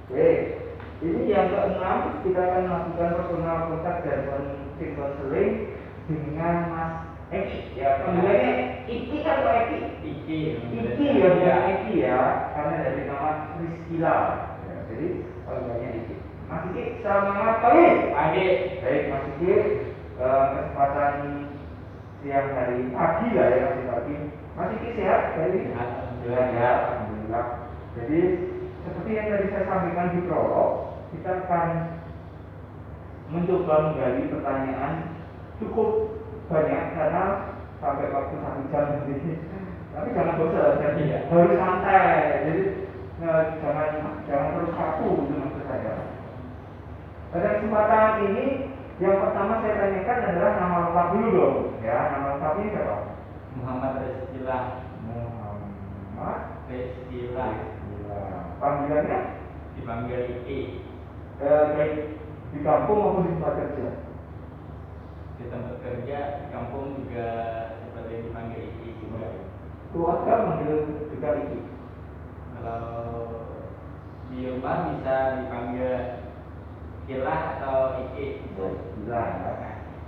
Oke, ini yang keenam, kita akan melakukan personal kontak dan konseling dengan Mas Eki. Ya, panggilannya Iki atau Eki? Iki ya, bukan Eki ya, karena dari nama Priscilla. Ya, jadi panggilannya Iki. Mas Iki, selamat pagi. Pagi. Baik, Mas Iki, kesempatan siang hari pagi lah ya, masih pagi. Mas Iki sehat hari ini? Alhamdulillah ya. Alhamdulillah. Jadi seperti yang tadi saya sampaikan di prolog, kita akan mencoba menggali pertanyaan cukup banyak karena sampai waktu 1 jam jadi. Tapi jangan bosan, jadi harus santai. Jadi jangan terus kaku itu maksud saya. Pada kesempatan ini yang pertama saya tanyakan adalah nama lengkap dulu dong. Ya, nama lengkapnya siapa? Muhammad Rizkillah. Muhammad Rizkillah. Panggilannya? Dipanggil Iki. Baik di kampung maupun di tempat kerja. Di tempat kerja, di kampung juga seperti dipanggil Iki juga. Keluarga manggil juga Iki. Kalau di rumah bisa dipanggil Kilah atau Iki. Kilah.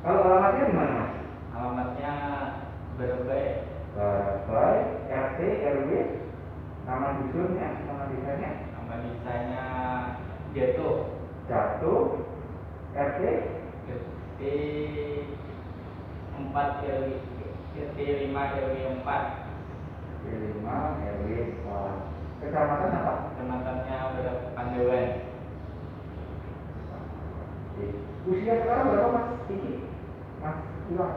Kalau alamatnya di mana, Mas? Alamatnya Berbay. Berbay, RT, RW, nama dusunnya, nama desanya? Nama desanya Jatuh. RT 4 RW 5 RW 4. 5 RW 4. Kecamatan apa? Kecamatannya Pandewan. Usia sekarang berapa, Mas Iki? Mas Iwan?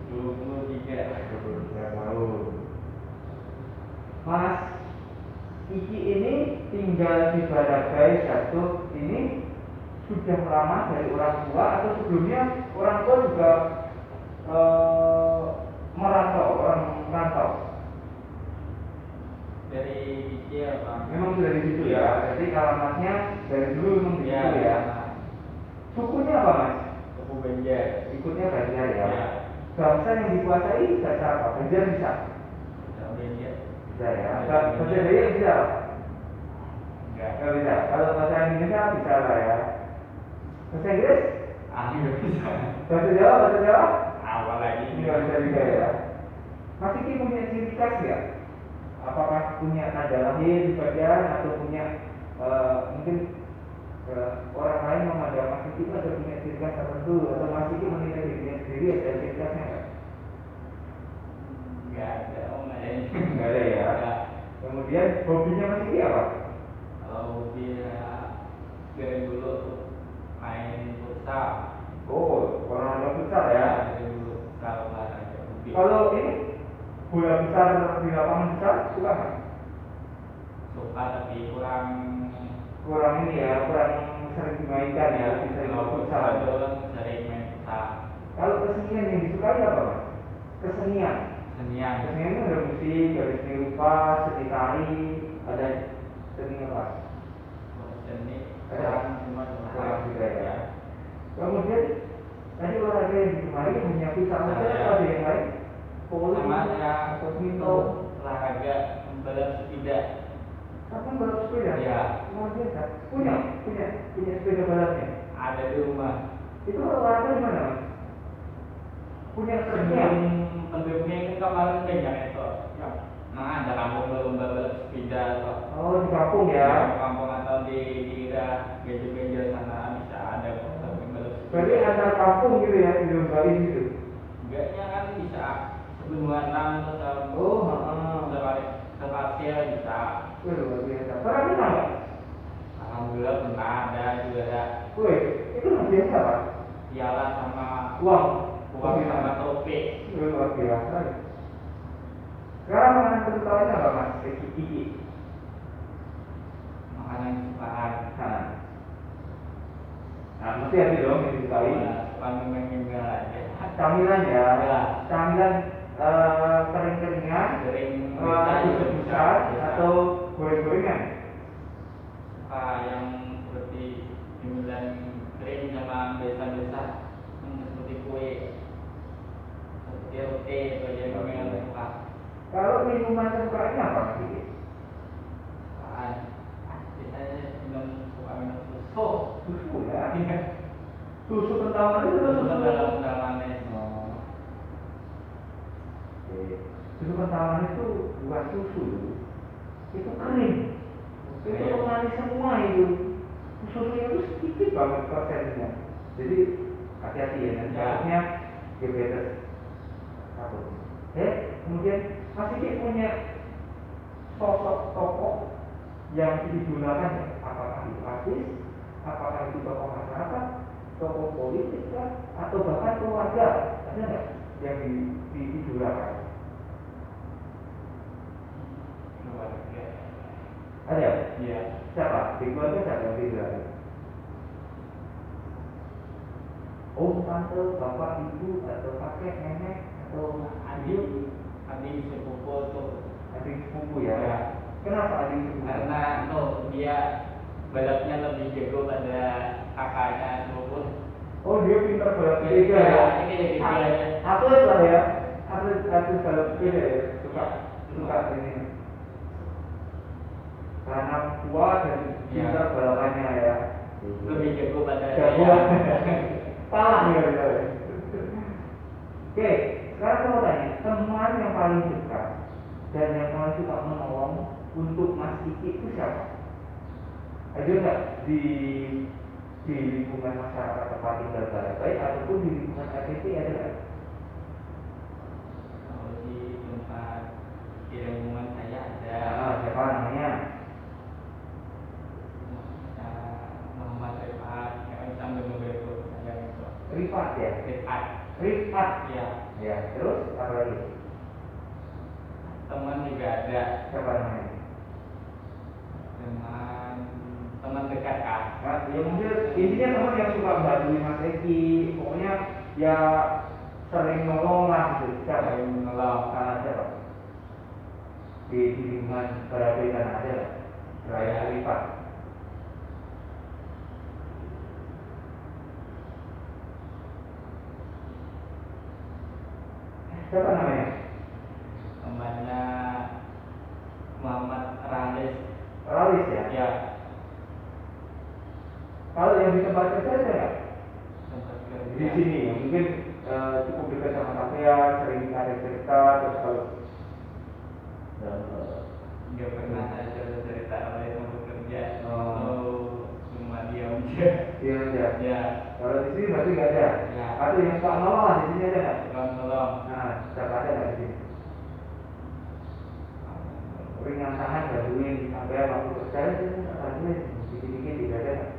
23 tahun. Mas Iki ini tinggal di Barabai Jatuh ini sudah lama dari orang tua atau sebelumnya orang tua juga merantau? Dari kecil, Pak. Memang dari situ ya. Jadi alamatnya dari dulu memang di situ ya. Sukunya apa, Mas? Suku Banjar. Ikutnya Banjar ya. Ya. Bangsa yang dikuasai bahasa apa? Banjar bisa? Banjar. Bisa ya. Bahasa Dayak bisa? Enggak bisa. Kalau bahasa Indonesia bisa lah ya. Bahasa Inggris? Nggak bisa. Bahasa Jawa? Apa lagi? Nggak bisa juga ya. Mas Iki punya ciri khas nggak? Apakah punya tanda lahir di bagian atau punya mungkin orang lain memandang Mas Iki itu ada punya ciri khas tertentu atau Mas Iki menilai dirinya sendiri ada ciri khasnya nggak? Nggak ada, Nggak ada ya. Kemudian hobinya Mas Iki apa? Kalau hobi dari dulu main futsal. Oh, olahraga futsal ya. Dari dulu futsal olahraga hobi. Kalau ini bola besar di lapangan besar suka nggak? Suka tapi kurang Kurang sering dimainkan ya, sering futsal. Sering main futsal. Kalau kesenian yang disukai apa, Mas? Kesenian itu ada musik, ada seni rupa, seni tari, ada seni apa? Seni Ada cuma juga ya. Kemudian tadi olahraga yang digemari hanya futsal saja atau ada yang lain? sama ya badminton, olahraga balap sepeda. kapan balap sepeda? Ya. Luar biasa. Punya sepeda balapnya. Ada di rumah. Itu olahraga di mana, Mas? Punya truknya? Penduduknya ini kemarin banyak itu. Ya. Nah, ada kampung lomba balap sepeda atau Oh, di kampung ya. di kampung atau di daerah Bejo-Bejo sana bisa ada balap sepeda. Berarti antar kampung gitu ya, di lombain gitu. Enggaknya kan bisa sebelum atau sekali bisa. Luar biasa. Pernah menang nggak? Alhamdulillah pernah ada juara. Woi, itu luar biasa, Pak. Piala sama Uang sama topi. Luar biasa. Sekarang makanan kesukaannya apa, Mas? Iki. Makanan kesukaan. Nah, mesti ada dong yang disukai. Panggil aja. Camilan ya. Ya. Camilan kering-keringan, rebus-rebusan atau goreng-gorengan. Yang seperti cemilan kering sama biasa-biasa seperti kue, seperti roti atau jagung yang suka. Kalau minuman kesukaannya apa, Mas? Biasanya minum Susu kental manis itu Susu susu kental manis. Oh. Oke. Susu kental manis itu bukan susu dulu. Itu kering. Itu Iya. manis semua itu. Susunya itu sedikit banget persennya. Jadi hati-hati ya, nanti Ya. takutnya diabetes. Satu. Kemudian Mas Diki punya sosok tokoh yang digunakan, apakah itu artis, apakah itu tokoh masyarakat, tokoh politik kah, atau bahkan keluarga, ada nggak yang didurakan? Keluarga. Ada? Iya. Siapa? Di keluarga siapa yang didurakan? Om, tante, bapak, ibu, atau kakek, nenek, atau Adik sepupu tuh. adik sepupu ya? Ya. Kenapa adik sepupu? Karena tuh dia balapnya lebih jago pada kakaknya sepupu. Oh, dia pintar balap sepeda Iya, ya? ini jadi dia. Atlet lah ya? Atlet balap sepeda ya? Suka ini. Karena kuat dan pintar balapannya ya. Lebih jago pada Jago. dia. Salah nih ya. Oke, sekarang saya mau tanya, teman yang paling dekat dan yang paling suka menolong untuk Mas Diki itu siapa? Ada nggak di lingkungan masyarakat tempat tinggal baik ataupun di lingkungan RTP ada nggak? Kalau di tempat di lingkungan saya ada Siapa namanya? Muhammad Rifat yang bisa membantu saya itu. Rifat ya? Rifat. Ya. Ya, terus apa lagi? Teman juga ada. Siapa namanya? Teman dekat kan. Nah, ya mungkin intinya teman yang suka bantuin Mas Eki, pokoknya ya sering nolong lah gitu. Siapa? Yang menolong. Siapa? Di lingkungan berada ada nggak? Raya Rifat. Siapa namanya? Temannya Muhammad Ralis. Ralis ya? Ya. Kalau yang di tempat kerja ada nggak? Tempat Di kerja. sini ya, mungkin cukup dekat sama sampean, sering ada cerita, terus kalau Nggak pernah ada cerita oleh tempat kerja. Oh. Cuma diam aja. dia aja. Ya. Kalau di sini berarti nggak ada. Ya. Atau yang suka nolong lah di sini ada nggak? Tolong. Nah, siapa ada nggak di sini? Ringan tangan bantuin sampai waktu kerja itu bantuin dikit-dikit tidak ada nggak?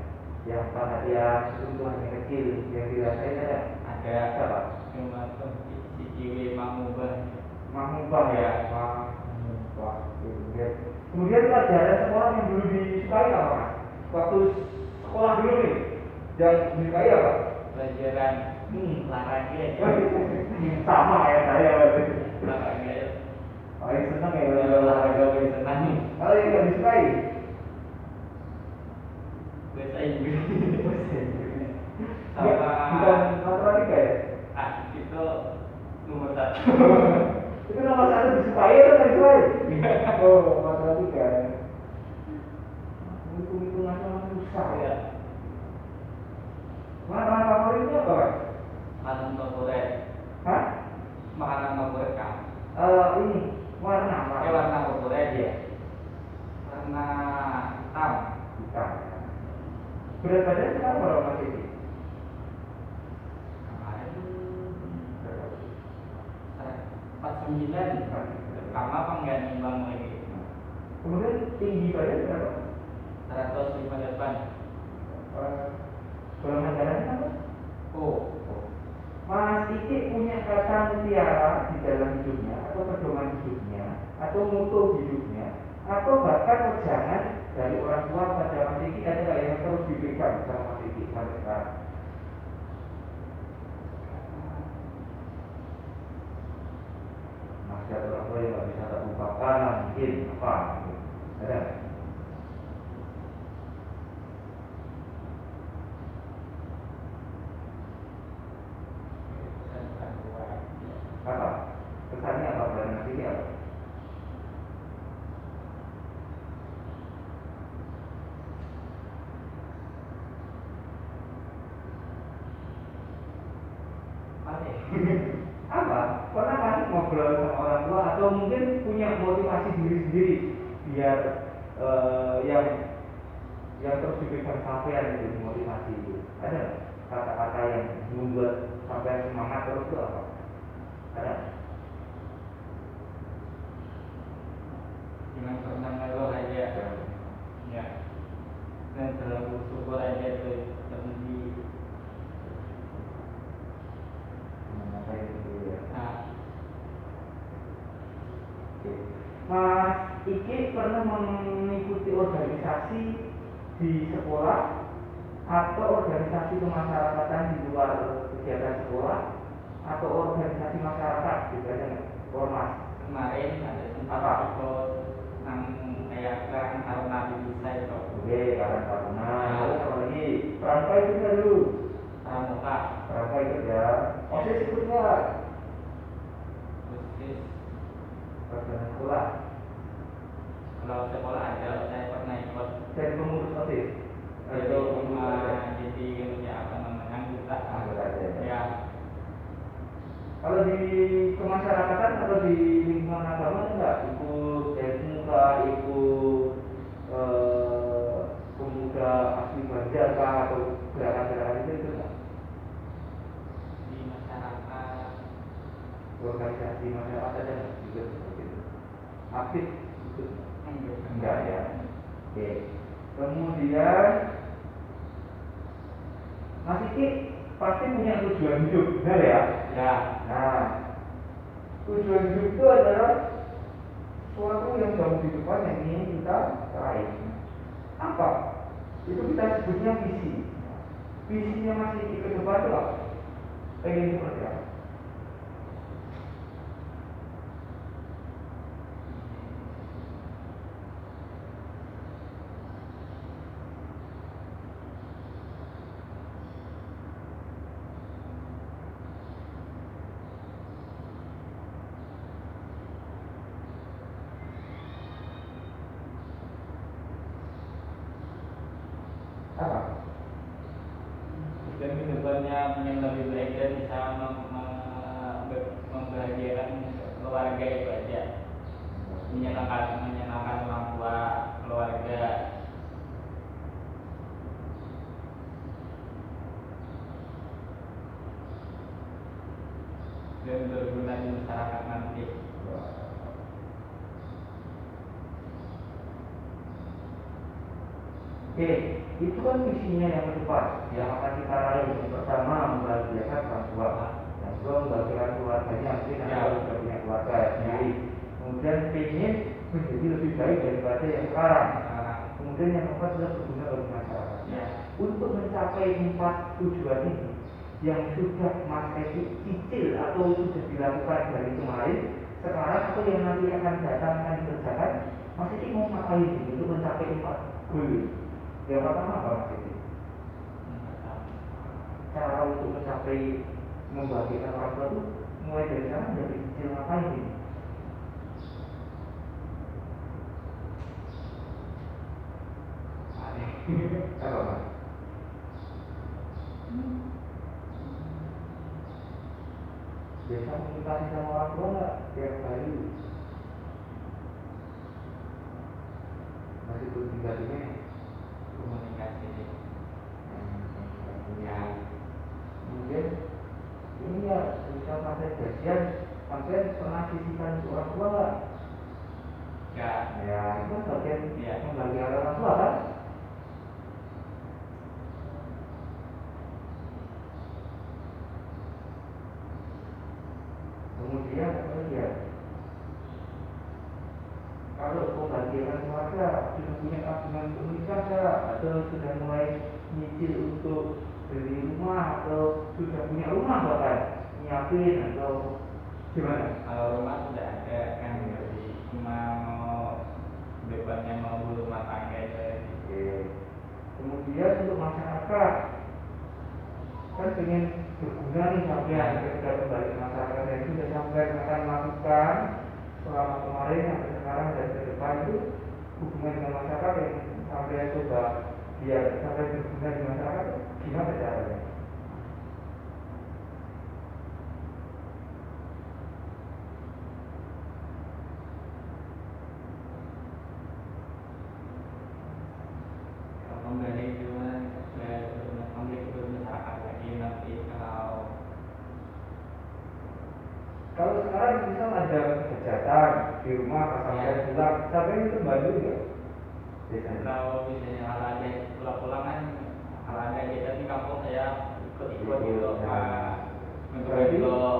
Yang perhatian keuntungan yang kecil yang dirasain ada? Ada. Siapa? Cuma tuh si Ciwi Mangubah. Mahmubah ya. Mahmubah. Kemudian pelajaran sekolah yang dulu disukai apa Mas? Waktu sekolah dulu nih yang disukai apa? Pelajaran olahraga. Sama ya saya. Olahraga. Paling seneng ya Olahraga paling senang. Kalau yang nggak disukai? Bahasa Inggris. Nggak, bukan matematika ya? Itu nomor 1. Itu nomor 1 disukai atau nggak disukai? Oh, matematika. Hitung-hitungan sama susah ya. Makanan favoritnya apa Mas? Makanan favorit. Hah? Makanan favorit kan? Ini warna Warna favorit ya. Warna hitam. Hitam. Berat badan sekarang berapa Mas ini? Kemarin 49. Pertama apa nggak nimbang lagi? Kemudian tinggi badan berapa? 158. Golongan darahnya apa? Oh. Mas Diki punya kata mutiara di dalam hidupnya atau pedoman hidupnya atau moto hidupnya atau bahkan wejangan dari orang tua pada Mas Diki ada nggak yang terus dipegang sama Mas Diki sampai sekarang? Masih ada orang tua yang nggak bisa terlupakan mungkin apa? Ada nggak? Apa? Kesannya apa pada Mas Diki apa? Apa? Pernah kan ngobrol sama orang tua atau mungkin punya motivasi diri sendiri biar yang terus diberikan sampean itu motivasi itu ada nggak? Kata-kata yang membuat sampean semangat terus itu apa? Ada? Jangan pernah ngeluh aja. Ya. Dan selalu syukur aja tuh terjadi. Apa itu ya? Nah, Oke. Mas Iki pernah mengikuti organisasi di sekolah atau organisasi kemasyarakatan di luar kegiatan sekolah atau organisasi masyarakat gitu aja nggak? Ormas. kemarin ada sempat Apa? ikut nang kayak Karang Taruna bisa itu Oke, Karang Taruna. Terus apa lagi? Pramuka itu nggak dulu? pramuka. Pramuka ikut ya. OSIS ikut nggak? Terus Organisasi sekolah. kalau sekolah ada saya pernah ikut. Jadi pengurus OSIS. Jadi jadi apa namanya anggota. Anggota aja. Ya. Kalau di kemasyarakatan atau di lingkungan agama enggak ikut muka, ikut pemuda asli Banjar kah atau gerakan-gerakan itu enggak? Di masyarakat Organisasi masyarakat ada nggak juga seperti itu? Aktif ikut? Enggak ya. Oke. Kemudian Mas Iki pasti punya tujuan hidup, benar ya? ya. Nah, tujuan hidup itu adalah sesuatu yang jauh di depan yang ingin kita raih. Apa? Itu kita sebutnya visi. Visinya Mas Iki ke depan itu apa? Pengen seperti apa? Apa? Dan kedepannya ingin lebih baik dan bisa membahagiakan keluarga itu aja, menyenangkan orang tua, keluarga. Dan berguna di masyarakat nanti. Oke, itu kan visinya yang ke depan yang akan kita raih. Yang pertama membahagiakan orang tua, yang kedua membahagiakan keluarganya, mungkin Anda sudah punya keluarga sendiri. Kemudian ingin menjadi lebih baik daripada yang sekarang. Kemudian yang keempat sudah berguna bagi masyarakat. Ya. Untuk mencapai 4 tujuan ini yang sudah Mas Eki cicil atau sudah dilakukan dari kemarin, sekarang atau yang nanti akan datang akan dikerjakan, Mas Eki mau ngapain ini untuk mencapai 4 goal? Yang pertama apa Mas Eki? Cara untuk mencapai membahagiakan orang tua itu mulai dari sana dari kecil ngapain ini? Apa Mas? Biasa komunikasi sama orang tua nggak tiap hari? Masih komunikasinya? Komunikasi. Ya. Kemudian ini ya bisa sampai gajian sampai pernah sisihkan untuk orang tua nggak? Ya. Ya itu kan bagian Ya. membahagiakan orang tua kan? Kemudian apa ya? Kalau membahagiakan keluarga sudah punya tabungan untuk nikah atau sudah mulai nyicil untuk beli rumah atau sudah punya rumah bahkan nyiapin atau gimana? Kalau rumah sudah ada kan, jadi cuma mau bebannya mau rumah tangga itu. Oke. Kemudian untuk masyarakat kan pengen berguna nih sampai ketika kembali ke masyarakat yang sudah sampai akan melakukan selama kemarin sampai sekarang dan ke depan itu hubungan dengan masyarakat yang sampai coba biar sampai berguna di masyarakat gimana caranya? di rumah pas sampai Ya. pulang sampai itu bantu juga biasanya. Kalau misalnya olahraga pulang-pulang kan olahraga kita di kampung saya ikut-ikut gitu Berarti untuk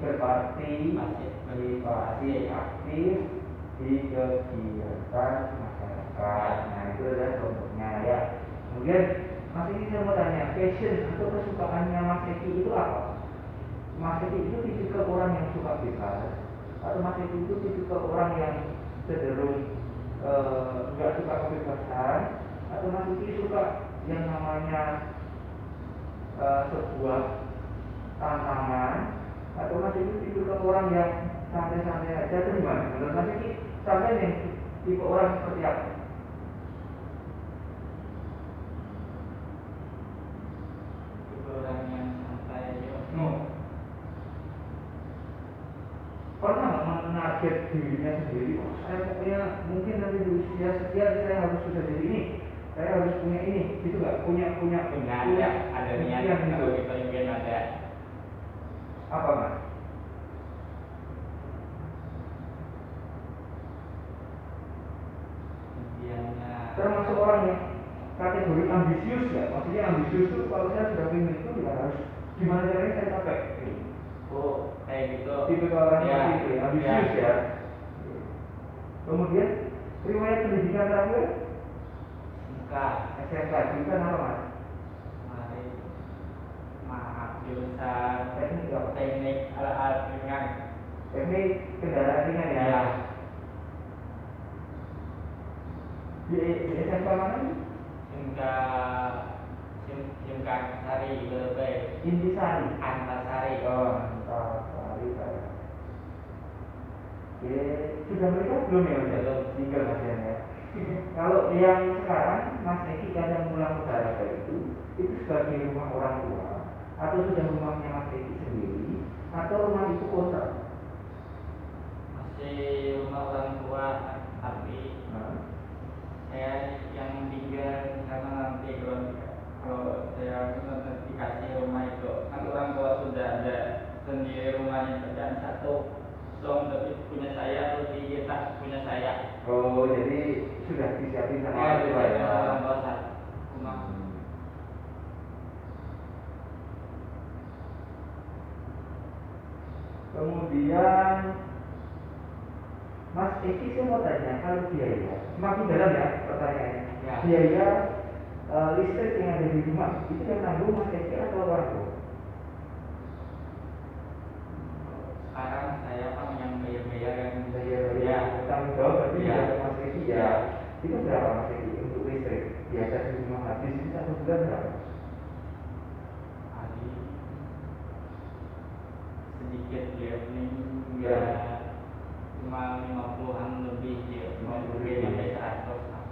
berparti masjid aktif di kegiatan masyarakat. Nah itu adalah contohnya ya. Kemudian Mas Eki saya mau tanya, passion atau kesukaannya Mas Eki itu apa? Mas Eki itu tipikal orang yang suka bebas, atau Mas Eki itu tipikal orang yang cenderung nggak suka kebebasan, atau Mas Eki suka yang namanya sebuah tantangan, atau Mas Eki tipikal orang yang santai-santai aja, itu gimana? Menurut Mas Eki, sampai yang tipe orang seperti apa? orang yang santai aja. Pernah nggak menarget dirinya sendiri? Oh, saya pokoknya mungkin nanti di usia sekian saya harus sudah jadi ini, saya harus punya ini, gitu nggak? Punya ada niat impian gitu. kalau kita ingin ada Apa Mas? impiannya. Termasuk orang yang kategori ambisius ya? Maksudnya ambisius itu kalau saya sudah ingin itu ya harus gimana caranya saya capai. Oh, kayak gitu. Tipe orang Ya, seperti itu, ambisius ya. Kemudian riwayat pendidikan terakhir Singkat. SMK jurusan apa Mas? Mari maaf jurusan Teknik apa? teknik alat ringan. Teknik kendaraan ringan ya. Ya. Di SMK mana? Singkat Sari Belebay Intisari. Antasari. Oh, Antasari saya. Oke, sudah menikah belum ya? Belum. Single Mas Yan ya. Kalau yang sekarang Mas Eki kadang pulang ke Jakarta itu sebagai rumah orang tua atau sudah rumahnya Mas Eki sendiri atau rumah itu kontrak? Masih rumah orang tua tapi saya yang tinggal karena nanti kalau saya nanti dikasih rumah itu kan orang tua sudah ada sendiri rumahnya kerjaan satu tapi punya saya atau kita punya saya. Oh, jadi sudah disiapin sama Ya, orang tua bisa ya? orang tua satu rumah. Kemudian Mas Eki saya mau tanya kalau biaya semakin dalam ya pertanyaannya. Ya. Biaya listrik yang ada di rumah itu yang tanggung Mas Eki atau orang tua? Sekarang saya kan yang bayar yang Ya, tanggung jawab berarti Ya. dari Mas Eki ya. Ya. Itu berapa Mas Eki untuk listrik? Biasa di rumah habis itu satu bulan berapa? hari sedikit dia Ya. cuma 50-an lebih dia 50 lebih sampai 100 kan.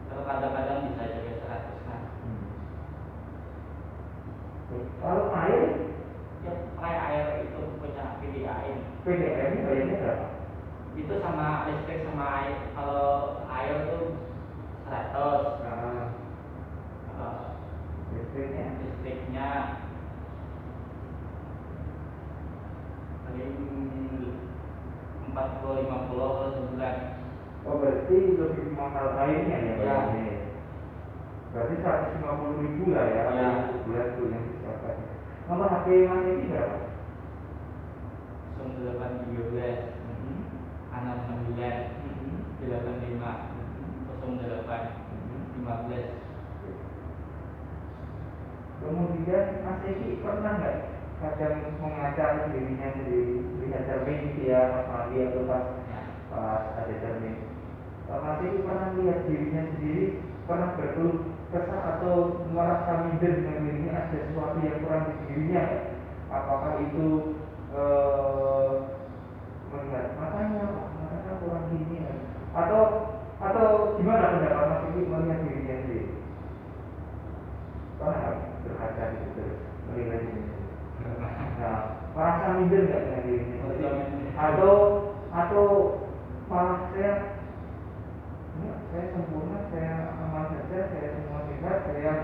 Kalau kadang-kadang bisa juga 100 kan. Kalau air, Ya pakai air itu punya PDAM. PDAM ini bayarnya berapa? Itu sama listrik sama air. Kalau air tuh 100. Nah, Kalau listriknya paling 40-50 kalau sebulan. oh berarti lebih mahal airnya ya Ya. bayarnya. Berarti 150.000 lah ya, Ya. untuk bulan tuh yang disiapkan. Nomor HP Mas Eki berapa? 0813 69 85 08 15. Kemudian Mas Eki pernah nggak kadang mengajar dirinya sendiri, lihat cermin gitu ya, Mas Mandi atau pas ada cermin. Mas Eki pernah lihat dirinya sendiri, pernah berkeluh kesah atau merasa minder dengan dirinya ada sesuatu yang kurang di dirinya? Apakah itu melihat matanya kurang gini ya? Atau gimana pendapat Mas Eki melihat dirinya sendiri? Pernah nggak berkaca gitu terus melihat dirinya sendiri? Nah, merasa minder nggak dengan dirinya sendiri? Atau malah saya sempurna, saya aman saja, saya semua sehat, saya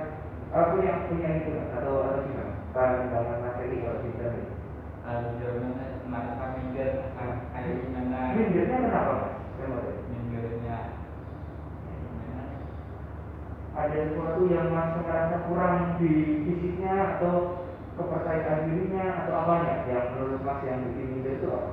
punya itu nggak? Atau gimana? Pandangan Mas Eki kalau kita nih. Jerman merasa minder kayak gimana? Mindernya kenapa mas? Saya mau tanya. Mindernya Ada sesuatu yang mas merasa kurang di fisiknya atau kepercayaan dirinya atau apanya yang menurut mas yang bikin minder itu apa?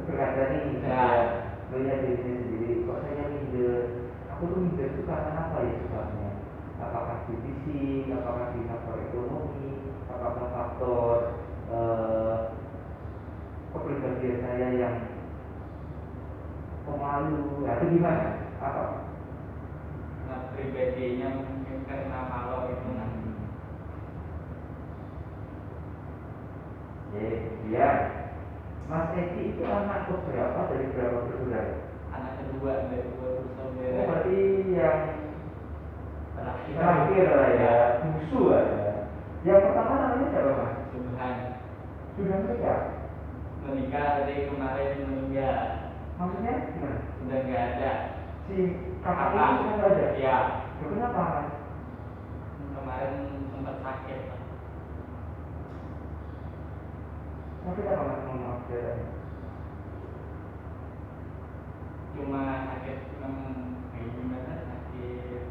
Berat dari melihat dirinya sendiri. Kok saya minder? Aku tuh minder itu karena apa ya sebabnya? Apakah di fisik, apakah di faktor ekonomi, apakah faktor kepribadian saya yang pemalu, atau gimana? Apa? nah pribadinya mungkin karena malu itu nah. Ya, Mas Edi itu anak keberapa dari berapa bersaudara? Anak kedua dari dua bersaudara. Berarti yang Terakhir lah ya, musuh ya. Yang pertama namanya siapa mas? Subhan Sudah menikah? menikah dari kemarin meninggal. Maksudnya gimana? Udah nggak ada. Si kakak itu sudah nggak ada? Ya. Kenapa mas? Kemarin sempat sakit. Sakit apa mas? Maaf ya. Cuma sakit kayak gimana sakit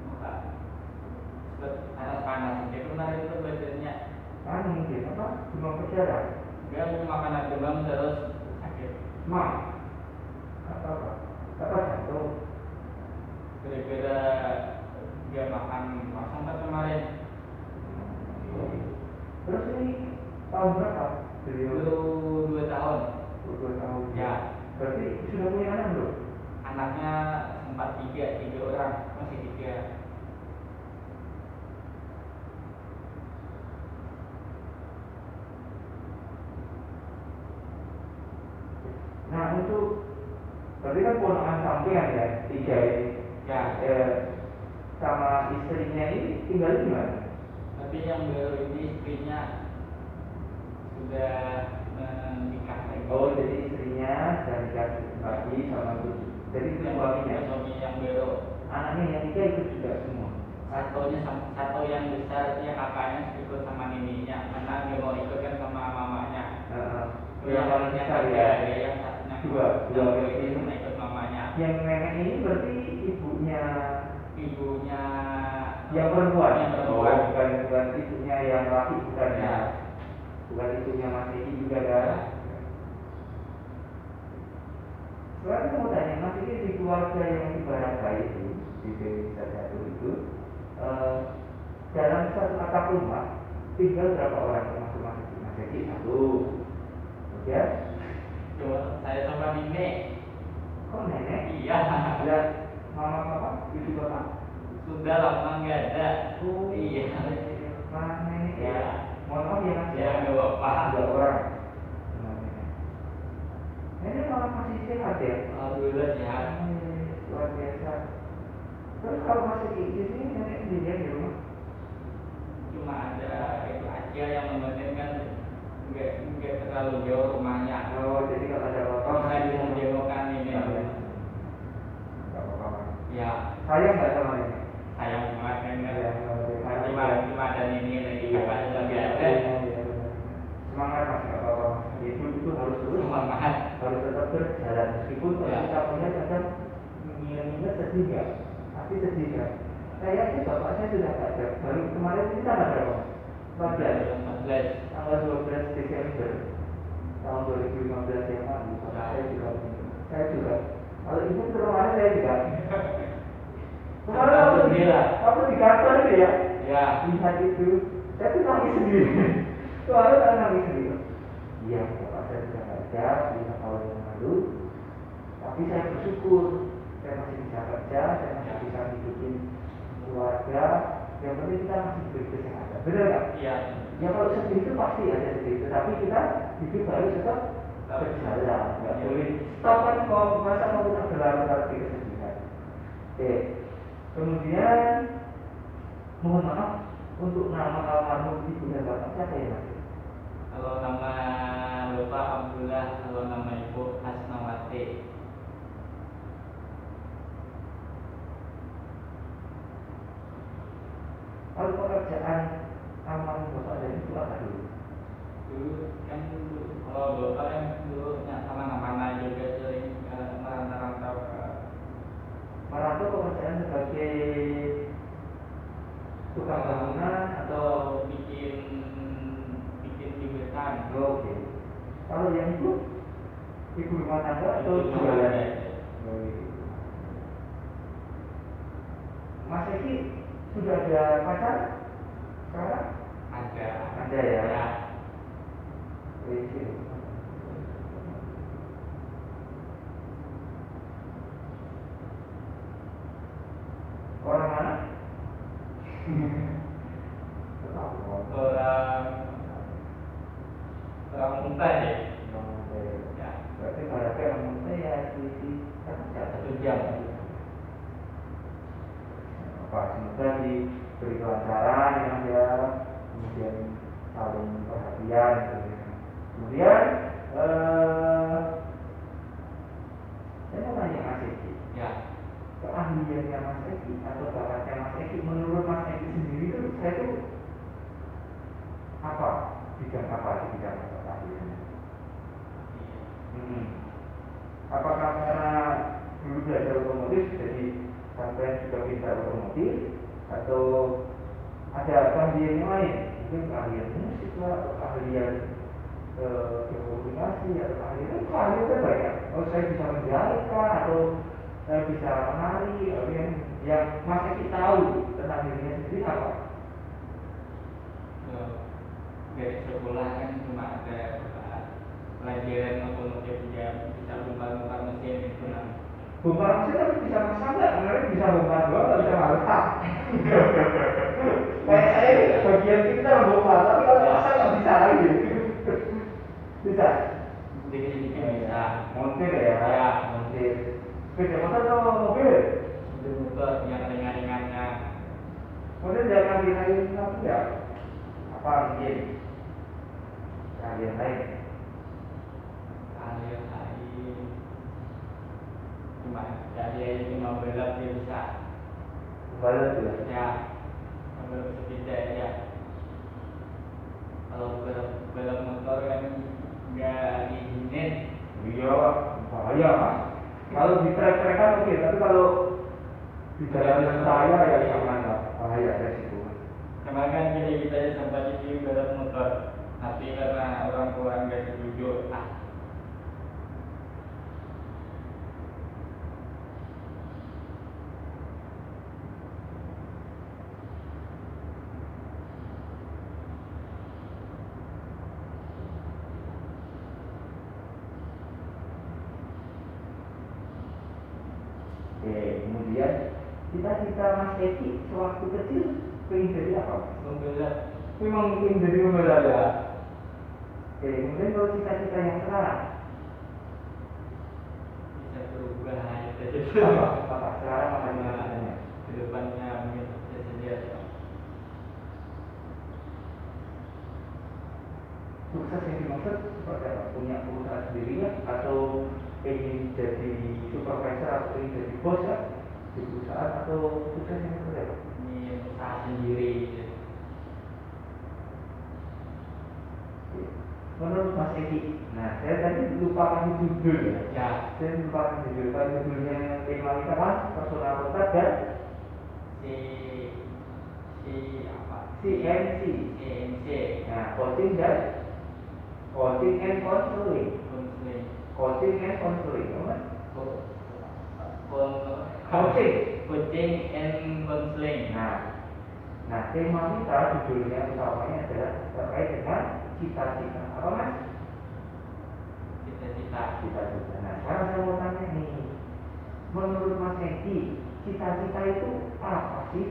muka panas itu kemarin itu badannya Mungkin apa? Demam berdarah? dia mau makanan demam terus sakit Apa? Apa jantung? gara-gara dia makan sampai kemarin. Terus ini tahun berapa? Dulu 2 tahun. 2 tahun. Ya. Berarti sudah punya anak belum? Anaknya sempat 3 orang, masih 3. Nah untuk berarti kan ponakan sampean ya 3 ini. Ya. Sama istrinya ini tinggal di mana? Tapi yang baru ini istrinya sudah menikah lagi. Oh jadi istrinya sudah nikah lagi sama itu. Jadi itu suaminya. Suami yang baru. Anaknya yang 3 ikut juga semua. Satu yang besar dia kakaknya ikut sama nininya karena dia mau ikut kan sama mamanya. Yang paling besar ya. Yang satunya dua ini sama ikut mamanya. Yang nenek ini berarti ibunya yang perempuan. Yang perempuan. Bukan ibunya yang laki bukan ya. Bukan ibunya Mas Edi juga kan. Sekarang saya mau tanya Mas ini di keluarga yang ibarat itu di desa satu itu dalam satu atap rumah tinggal berapa orang termasuk Mas Edi? 1. Ya. Coba saya sama nenek. Kok nenek? Iya. Ada mama papa, ibu bapak. Sudah lama nggak ada. Oh iya. Mana nenek ya? Ya. Mohon maaf ya Mas. Ya nggak apa-apa. 2 orang. Nenek malah masih sehat ya? Alhamdulillah sehat. Luar biasa. Terus kalau masih di sini nenek sendirian di rumah? Cuma ada itu aja yang nemenin kan nggak terlalu jauh rumahnya. Oh jadi kalau ada apa-apa Saya bisa jengokan ini. Nggak apa-apa. Ya. Sayang nggak sama nenek? Sayang banget kan. Sayang. Cuma ada ini lagi kakak lagi ada. Semangat Mas, nggak apa-apa. Hidup itu harus terus Semangat. harus tetap berjalan meskipun kalau Ya. kita punya kadang mengingat sedih nggak? Pasti sedih kan? Saya sih bapaknya sudah nggak ada. Baru kemarin ini tanggal berapa? 14. 14. Tanggal 12 Desember tahun 2015 yang lalu. Bapak saya juga. Kalau ibu kemarin saya juga. Kemarin waktu di kantor itu ya. Ya. Lihat itu, saya tuh nangis sendiri. Soalnya saya nangis sendiri. Iya, bapak saya sudah nggak ada 5 tahun yang lalu. Tapi saya bersyukur, saya masih bisa kerja, saya masih bisa hidupin keluarga. Yang penting kita masih diberi kesehatan. Benar nggak? Iya. Ya kalau sedih itu pasti ada sedih, tetapi kita hidup harus tetap berjalan. Nggak boleh stop kan kalau masa mau kita berlarut-larut di kesedihan. Oke. Kemudian mohon maaf untuk nama almarhum ibu dan bapak siapa ya Mas? Kalau nama bapak Abdullah, kalau nama ibu Hasnawati. pekerjaan amal Bapak dari itu apa dulu? Dulu kan kalau Bapak kan dulu mana-mana juga sering merantau ke Merantau pekerjaan sebagai tukang bangunan atau bikin jembatan. oke. Kalau yang ibu rumah tangga atau jualan? Mas Eki sudah ada pacar sekarang? Ada ya. Ya. Oke. Orang mana? Orang muntah ya. Ya. Berarti berarti orang muda ya di satu jam. Apa semoga diberi kelancaran yang dia kemudian saling perhatian gitu. Kemudian saya mau tanya Mas Eki. Ya. Keahliannya Mas Eki atau bakatnya Mas Eki menurut Mas Eki sendiri itu saya tuh apa bidang keahliannya? Apakah karena dulu belajar otomotif jadi sampai juga bisa otomotif atau ada keahlian yang lain? Mungkin keahlian musik lah, atau keahlian berkomunikasi atau keahlian banyak. Oh saya bisa menjahit kah atau saya bisa menari? Yang Mas Eki tahu tentang dirinya sendiri apa? Dari sekolah kan cuma ada pelajaran otomotif yang bisa bongkar mesin itu nah. Bongkar mesin tapi bisa masak nggak? Kemarin bisa bongkar doang nggak bisa masak. Kayak saya bagian kita bongkar tapi kalau masak nggak bisa lagi. Bisa? Dikit-dikit bisa. Montir ya? Montir. Sepeda motor atau mobil? Mobil motor yang ringan-ringannya. Kemudian jangan dirayu tapi ya apa mungkin keahlian lain? Keahlian lain cuma balap dia bisa. Balap ya? Ya, balap sepeda ya. Kalau balap motor kan nggak diizinin. Iya, bahaya Mas. Kalau di trek-trekan oke, tapi kalau di jalan raya ya jangan lah, bahaya resiko. Kemarin kan kita sempat di balap motor, tapi karena orang tua nggak setuju, Kemudian cita-cita Mas Eki sewaktu kecil pengen jadi apa? pembalap. Memang ingin jadi pembalap ya. Kemudian kalau cita-cita yang sekarang Bisa berubah jadi apa sekarang apa cita-citanya? kedepannya mungkin sukses saja. Sukses yang dimaksud seperti apa? Punya perusahaan sendirinya atau ingin jadi supervisor atau ingin jadi bos ya di perusahaan atau sukses yang seperti apa? Ini usaha sendiri. Menurut Mas Eki, nah saya tadi lupa kasih judul ya. Ya. Saya lupa kasih judul. Kalau judulnya tema kita kan personal kontak dan CNC. Nah, coaching dan coaching and counseling. Coaching and counseling, apa? Coaching and counseling. Nah, tema kita judulnya utamanya adalah terkait dengan cita-cita. Apa Mas? Cita-cita. Nah, sekarang saya mau tanya nih, menurut Mas Eki, cita-cita itu apa sih?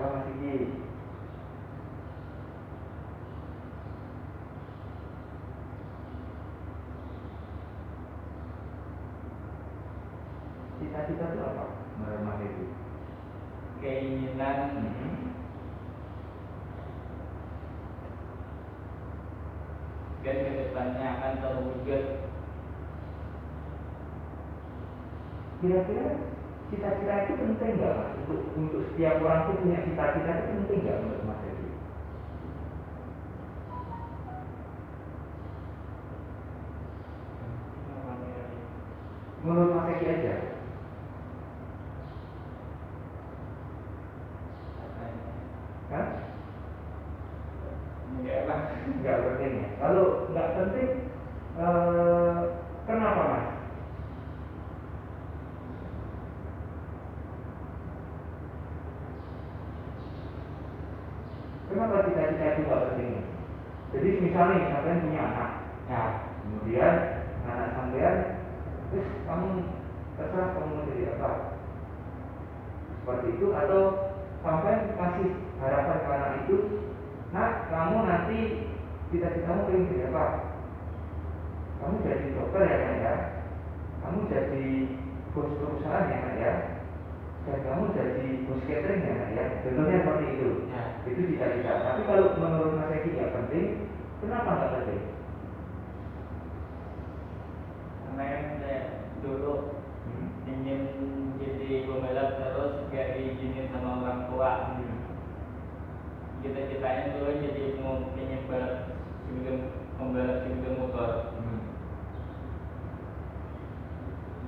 Mas Eki. Cita-cita itu apa? Menurut Mas Eki? Keinginan dan kedepannya akan terwujud Kira-kira cita-cita itu penting nggak Mas? Untuk setiap orang itu punya cita-cita itu penting nggak menurut Mas Edi? Menurut Mas Edi aja. Hah? Nggak penting ya. Kalau nggak penting, kenapa Mas? Kenapa cita-cita itu nggak penting? Jadi misalnya sampean punya anak, ya, kemudian anak sampean, terus kamu terserah kamu mau jadi apa? Seperti itu, atau sampean kasih harapan ke anak itu, nah kamu nanti cita-citamu pengen jadi apa? Kamu jadi dokter ya kan ya? Kamu jadi bos perusahaan ya kan ya? Dan kamu jadi bos catering ya kan ya? Contohnya seperti itu. Ya. Itu cita-cita. Tapi kalau menurut Mas Eki ya penting, kenapa nggak penting? Karena saya dulu ingin jadi pembalap terus gak diizinin sama orang tua. Cita-citanya dulu jadi mau ingin balap pembalap sepeda motor.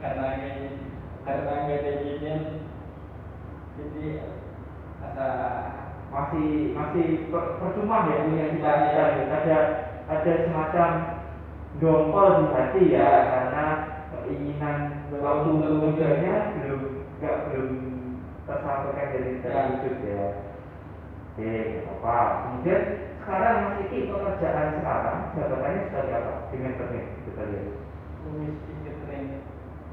Karena nggak ada izin, jadi masih percuma ya punya cita-cita. Ada semacam dongkol di hati ya, karena keinginan waktu mudanya belum tersampaikan dari terwujud ya. Oke, apa? Kemudian sekarang Mas Iki pekerjaan sekarang jabatannya sebagai apa? Dengan teknik kita lihat. logistik catering.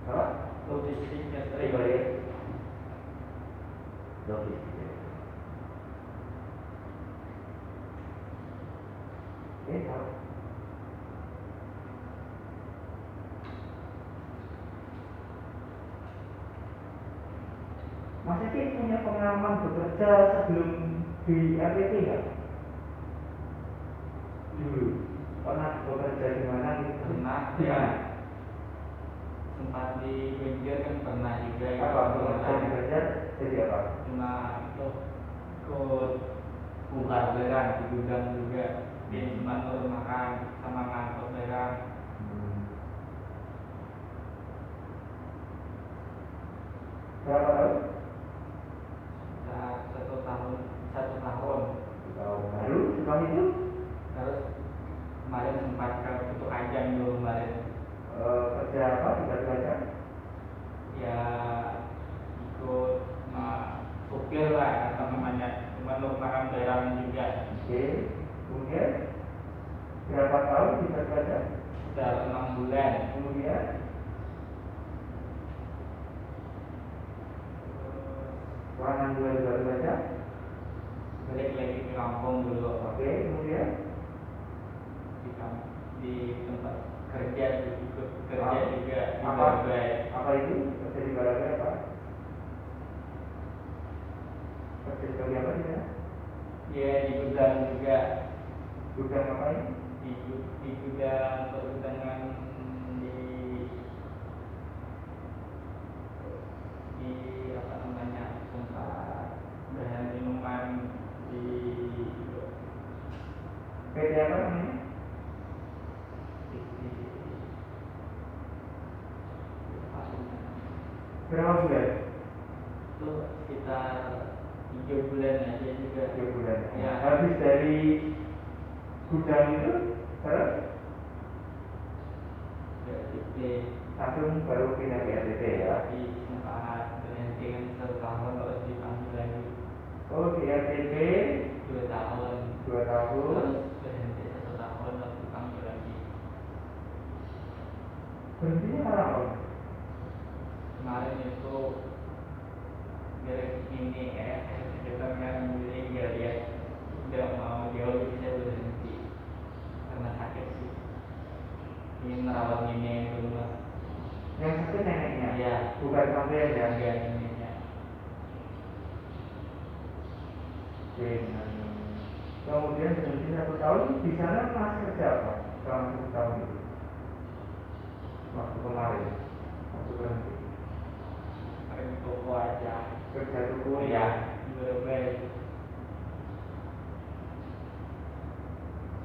Apa? Logistik catering. Logistik. Oke, tahu. Mas Eki punya pengalaman bekerja sebelum di RPT nggak? Dulu pernah bekerja di mana? Pernah. Di mana? Sempat di Banjar kan pernah juga. Apa bekerja di Banjar? Jadi apa? Cuma itu ikut bongkar barang di gudang juga. Dia cuma turun makan sama ngangkut barang. Berapa tahun? Satu tahun. Lalu setelah itu? Terus kemarin sempat ke Putu Ajang dulu kemarin. Kerja apa? Tidak kerja? Ya ikut supir lah atau namanya, cuma makan barang juga. Oke. Kemudian berapa tahun bisa kerja? Sudah 6 bulan. Kemudian setelah 6 bulan baru kerja? Balik lagi ke kampung dulu. Oke. Kemudian di tempat kerja, ikut kerja juga di apa? Barabai. Apa itu? Kerja di Barabai apa? Kerja sebagai apa dia? Ya di gudang juga. Gudang apa ini? Di gudang pergudangan di apa namanya, tempat bahan minuman di PT apa namanya? Berapa bulan? itu sekitar 3 bulan aja juga. 3 bulan. Ya. Habis dari gudang itu terus langsung baru pindah ke RTT ya? Di sempat berhenti kan 1 tahun terus dipanggil lagi. Oh, di RTT 2 tahun. 2 tahun. Terus berhenti 1 tahun terus dipanggil lagi. Berhentinya karena apa? Kemarin itu dari ini kita kan jadi nggak lihat, udah mau jauh bisa berhenti karena sakit sih. Ini merawat nenek dulu. Yang sakit neneknya? Ya. Bukan sampai ya? Enggak, neneknya. Oke. Kemudian berhenti 1 tahun, di sana masih kerja apa? Selama 1 tahun itu? Waktu kemarin, waktu berhenti. Oh ya, baik.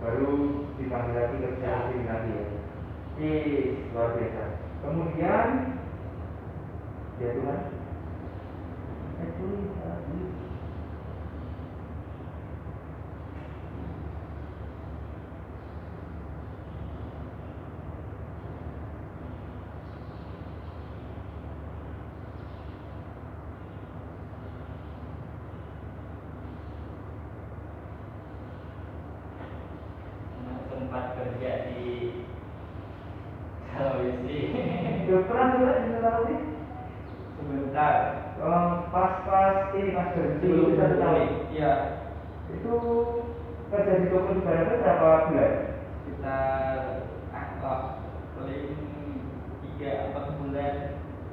Baru dipanggil lagi kerja sini lagi ya. Luar biasa. Kemudian ya Tuhan, sempat kerja di Sulawesi. pernah juga di Sulawesi? Sebentar. Pas ini Mas berhenti itu 1 tahun. Iya. Itu kerja di toko di Barangka berapa bulan? Kita paling 3-4 bulan.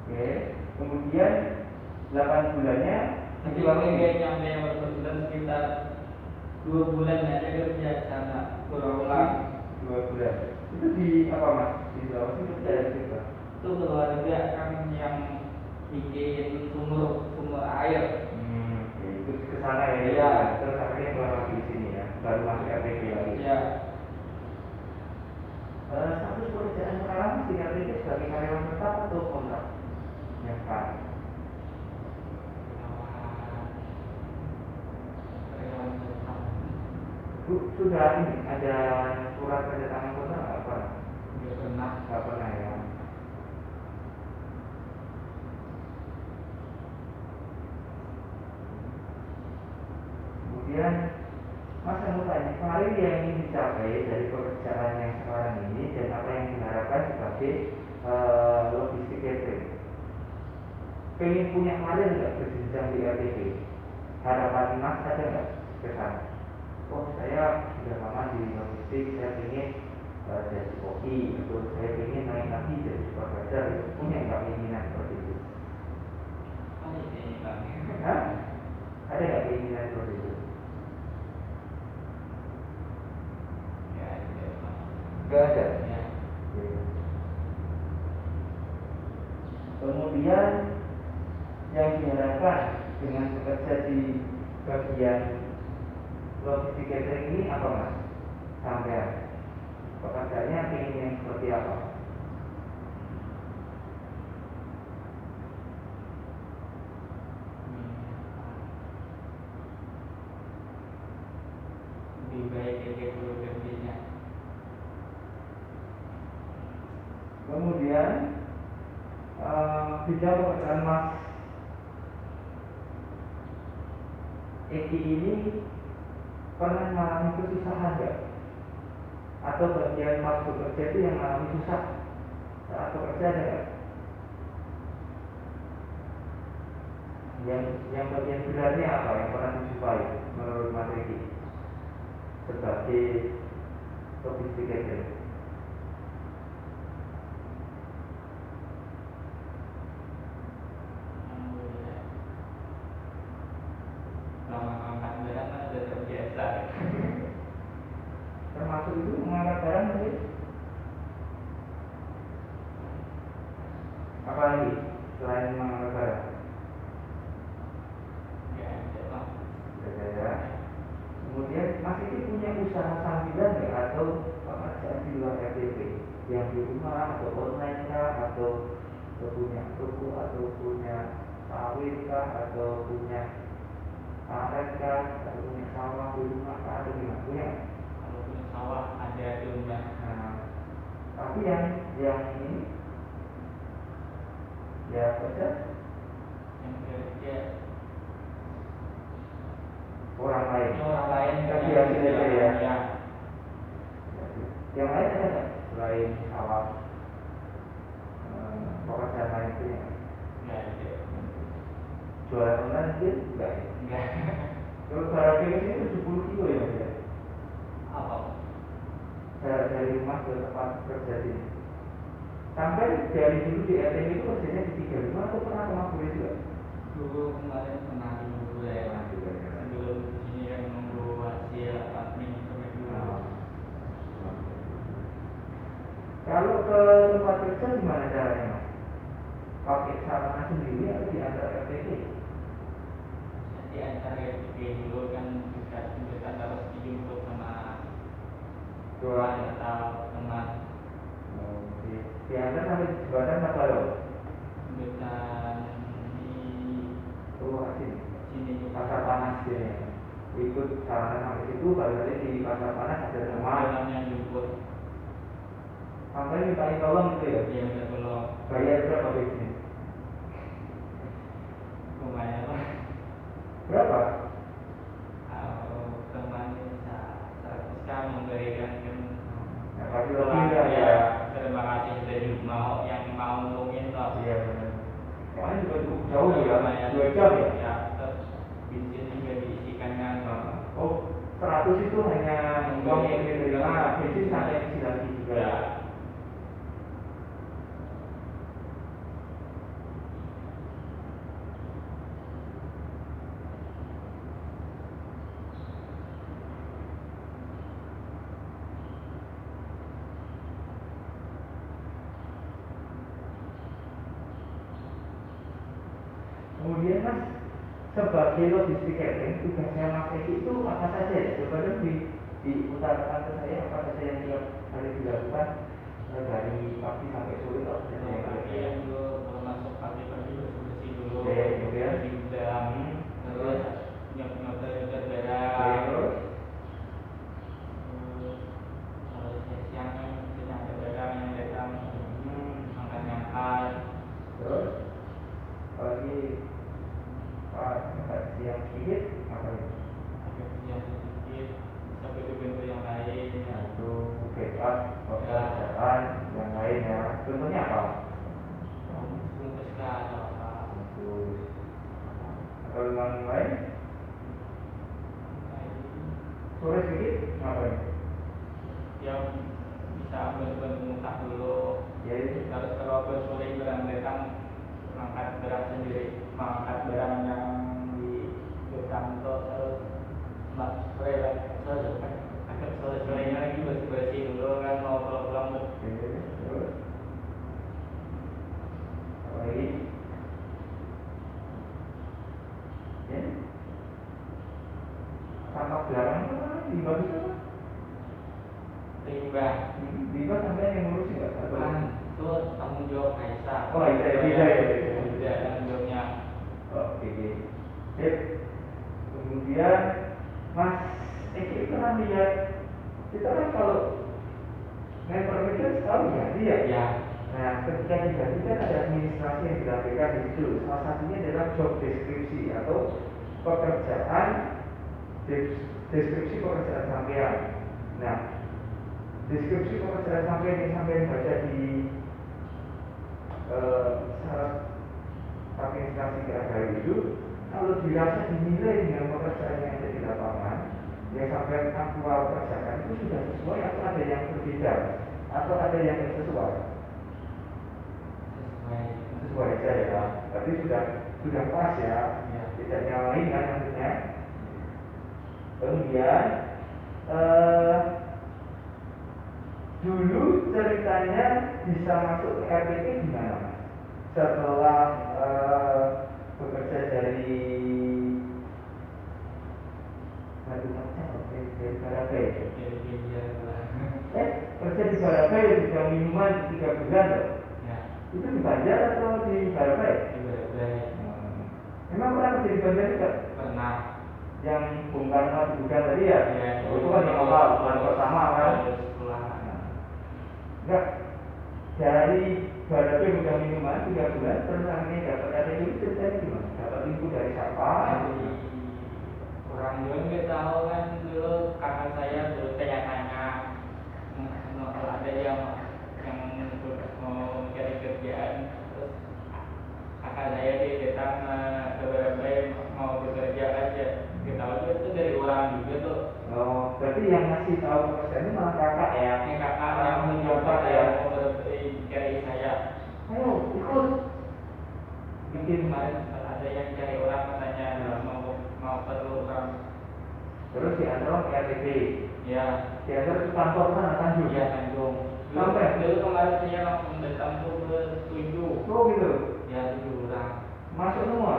Oke. Kemudian 8 bulannya Nanti paling nggak nyampe 4 bulan, sekitar 2 bulan aja kerja sana pulang. 2 bulan. Itu di apa Mas? Di Sulawesi kerja juga. Itu keluarga kan yang bikin sumur air. Itu ke sana ya. Iya. Terus akhirnya keluar lagi di sini ya. Baru masuk RTP lagi. Iya. Status pekerjaan sekarang di RTP sebagai karyawan tetap atau kontrak? Ya kan. Bu, sudah ini ada surat kerja tangan kontrak nggak pernah? Nggak pernah ya. Kemudian Mas mau tanya, karir yang ingin dicapai dari pekerjaan yang sekarang ini dan apa yang diharapkan sebagai logistik catering. Pengen punya karir nggak berjenjang di RTP? Harapan Mas ada nggak kesan? Oh saya sudah lama di logistik, saya ingin jadi koki, atau saya ingin naik lagi jadi supervisor. Punya nggak keinginan seperti itu? Hah? Ada nggak keinginan seperti itu? Nggak ada. Ya. Kemudian yang diharapkan dengan bekerja di bagian logistik catering ini apa Mas? Sampai pekerjaannya ingin yang seperti apa? Lebih baik kayak programnya. Kemudian bidang pekerjaan Mas Eki ini pernah mengalami kesusahan nggak? Atau bagian Mas bekerja itu yang mengalami susah saat bekerja ada nggak? Yang bagian beratnya apa yang pernah dijumpai menurut Mas Eki sebagai logistik catering? Lama-lama barang kan sudah terbiasa. Termasuk itu mengangkat barang mungkin? Apa lagi selain mengangkat barang? Ya, memang. Ya. Kemudian Mas ini punya usaha sambilan nggak atau pekerjaan di luar RTP yang di rumah atau online kah atau punya toko atau punya sawit kah atau punya karet kah atau punya sawah di rumah kah atau gimana? Punya? Kalau punya sawah ada di rumah. Nah, tapi yang ini ya kerja Yang kerja orang lain. orang lain Tapi punya hasilnya ya. ya. Yang lain ada nggak selain sawah? Pekerjaan lain punya? Nggak ada. Jualan online mungkin? Enggak ya? Nggak. Kalau jarak ke sini 70 kilo ya Mas ya? Apa? Jarak dari rumah ke tempat kerja sini. Sampai dari dulu di RTP itu kerjanya di 35 atau pernah ke Mabure juga? Dulu kemarin pernah di Mabure ya. Sebelum ini yang nunggu hasil admin sampai dulu. Kalau ke tempat kerja gimana caranya Mas? Pakai sarana sendiri atau diantar RTP? di antara RTP dulu kan bisa harus dijemput sama tuan atau teman. Diantar sampai jembatan apa loh? Jembatan di sini sini pasar panas ya. Ikut sarana sampai situ, baru tadi di pasar panas ada teman yang jemput. Sampai minta tolong gitu ya? Iya minta tolong. Bayar berapa biasanya? Lumayan lah. Berapa? Kalau teman bisa 100 kan memberikan kan. Ya pasti lebih ya. Terima kasih sudah mau yang mau ngomongin toh. Iya benar. Soalnya juga cukup jauh ya, lumayan 2 jam ya? Ya, terus bensin juga diisikan kan. Oh, 100 itu hanya uang yang diterima, bensin sampai isi lagi juga. Ya. Kemudian Mas, sebagai logistik catering, tugasnya Mas Eki itu apa saja ya? Coba dong diutarakan ke saya apa saja yang tiap hari dilakukan dari pagi sampai sore atau Pagi yang dulu kalau masuk pagi bersih dulu. Kemudian di gudang, terus nyoter beras. Terus siang kita ada barang yang datang angkat-angkat. Terus pagi siang sedikit apa itu? Agak siang sedikit sampai ke bentuk yang lain. Itu backup pekerjaan yang lain ya. Contohnya apa? Bungkus kan apa? Terus atau yang lain? Sore sedikit ngapain? Yang bisa bantu muka dulu. Ya itu. Terus kalau sore barang datang mengangkat barang sendiri, mengangkat barang yang di kantor terus sore agak sorenya lagi bersih dulu kan mau pulang. Terus apa lagi? Ya. Tampak belakang itu apa? Limbah itu apa? Limbah sampai yang ngurus nggak? Itu tanggung jawab Kaisa. Oh iya. Tidak tanggung jawabnya. Oke. Sip. Kemudian Mas Eki pernah lihat kita kan kalau mempermikir tahu ya dia. Ya. Nah ketika diganti kan ada administrasi yang dilakukan di situ. Salah satunya adalah job deskripsi atau pekerjaan deskripsi pekerjaan sampean. Nah deskripsi pekerjaan sampean yang sampean baca di syarat administrasi keagamaan itu, kalau dirasa dinilai dengan pekerjaan yang ada di lapangan yang sampai aktual kerjakan itu sudah sesuai atau ada yang berbeda atau ada yang tidak sesuai? Sesuai aja ya, berarti sudah pas ya, tidak nyalain kan maksudnya. Kemudian dulu ceritanya bisa masuk ke RTP gimana? Setelah bekerja dari Barabai. Kerja di Barabai sudah minuman 3 bulan loh. Ya. Itu di Banjar atau di Barabai? Di Barabai. Memang pernah kerja di Banjar juga? Pernah. Yang Bung Karno di gudang tadi ya? Ya. Itu kan yang awal, bulan pertama kan? Enggak. Dari Barabai udah minuman 3 bulan, terus akhirnya dapat RTP itu ceritanya gimana? Dapat info dari siapa? Orang juga nggak tahu kan dulu kakak saya dulu tanya-tanya kalau ada yang mau cari kerjaan, terus kakak saya dia datang ke Barabai mau bekerja aja, kita tahu itu dari orang juga tuh. Oh, berarti yang ngasih tahu pekerjaan itu malah kakak ya? Ini kakak yang mencoba ya mau cari saya. Ayo ikut. Mungkin kemarin ada yang cari orang katanya mau perlu orang. Terus diantar ke RTP. Ya. Diantar ke kantor sana Tanjung. Iya Tanjung. Sampai dulu kemarin saya langsung datang tuh ke 7. Oh gitu. Ya 7 orang. Masuk semua.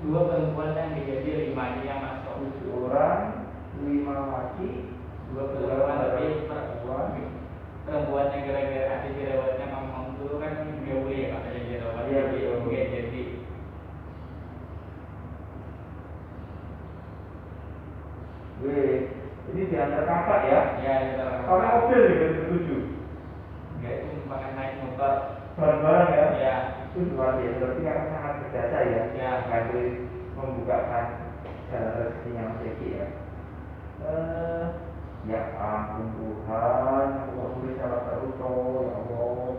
2 perempuan yang digaji 5 ini yang masuk. 7 orang, 5 laki, 2 perempuan tapi perempuan. perempuan yang gara-gara habis dirawatnya ngomong dulu kan nggak boleh ya katanya dirawat. Iya, Jadi betul. nggak jadi. Wih, ini diantar kakak ya? Ya kita Pakai mobil nih dari 7. nggak itu pakai naik motor. Bareng-bareng ya? Ya. Itu luar biasa, berarti akan sangat berjasa ya? Ya. Bantu membukakan jalan rezekinya Mas Eki ya. Ya ampun Tuhan, aku kok tulis salah terus toh, ya Allah.